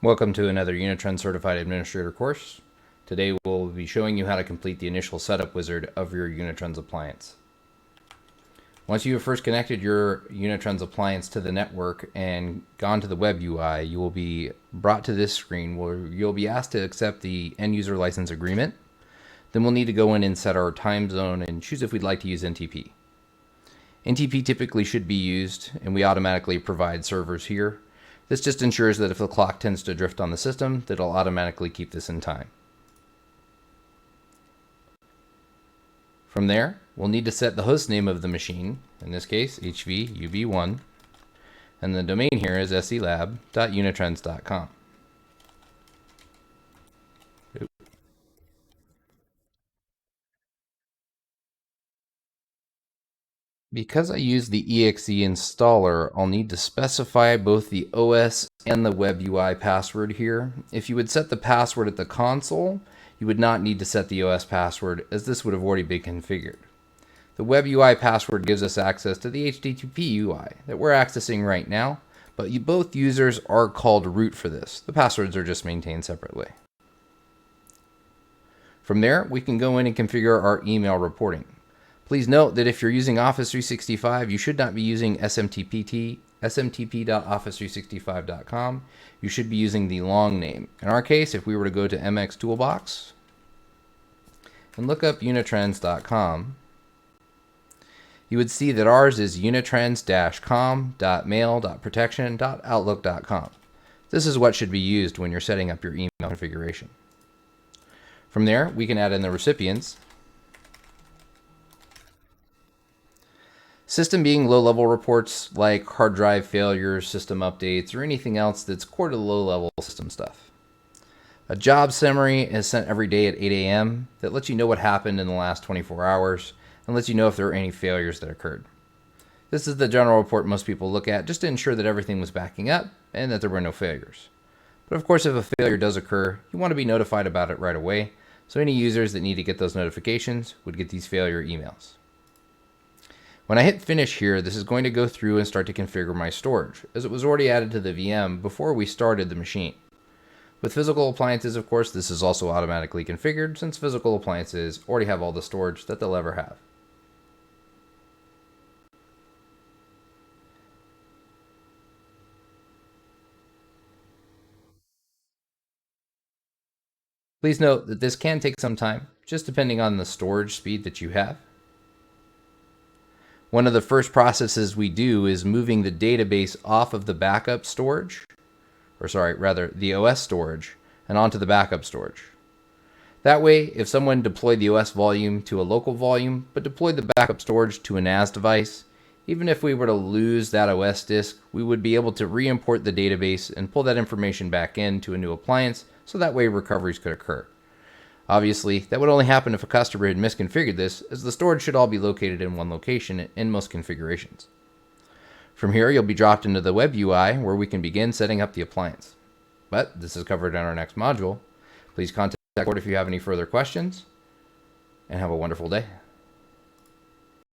Welcome to another Unitrend Certified Administrator course. Today we'll be showing you how to complete the initial setup wizard of your Unitrends appliance. Once you have first connected your Unitrends appliance to the network and gone to the web UI, you will be brought to this screen where you'll be asked to accept the end user license agreement. Then we'll need to go in and set our time zone and choose if we'd like to use NTP. NTP typically should be used, and we automatically provide servers here. This just ensures that if the clock tends to drift on the system, that it'll automatically keep this in time. From there, we'll need to set the host name of the machine, in this case HVUB1, and the domain here is selab.unitrends.com. Because I use the exe installer, I'll need to specify both the OS and the web UI password here. If you would set the password at the console, you would not need to set the OS password, as this would have already been configured. The web UI password gives us access to the HTTP UI that we're accessing right now, but both users are called root for this. The passwords are just maintained separately. From there, we can go in and configure our email reporting. Please note that if you're using Office 365, you should not be using smtp.office365.com. You should be using the long name. In our case, if we were to go to MX Toolbox and look up unitrends.com, you would see that ours is unitrends-com.mail.protection.outlook.com. This is what should be used when you're setting up your email configuration. From there, we can add in the recipients. System being low-level reports like hard drive failures, system updates, or anything else that's core to the low-level system stuff. A job summary is sent every day at 8 a.m. that lets you know what happened in the last 24 hours and lets you know if there are any failures that occurred. This is the general report most people look at just to ensure that everything was backing up and that there were no failures. But of course, if a failure does occur, you want to be notified about it right away, so any users that need to get those notifications would get these failure emails. When I hit finish here, this is going to go through and start to configure my storage, as it was already added to the VM before we started the machine. With physical appliances, of course, this is also automatically configured, since physical appliances already have all the storage that they'll ever have. Please note that this can take some time, just depending on the storage speed that you have. One of the first processes we do is moving the database off of the backup storage, the OS storage, and onto the backup storage. That way, if someone deployed the OS volume to a local volume, but deployed the backup storage to a NAS device, even if we were to lose that OS disk, we would be able to re-import the database and pull that information back into a new appliance, so that way recoveries could occur. Obviously, that would only happen if a customer had misconfigured this, as the storage should all be located in one location in most configurations. From here, you'll be dropped into the web UI where we can begin setting up the appliance. But this is covered in our next module. Please contact support if you have any further questions, and have a wonderful day.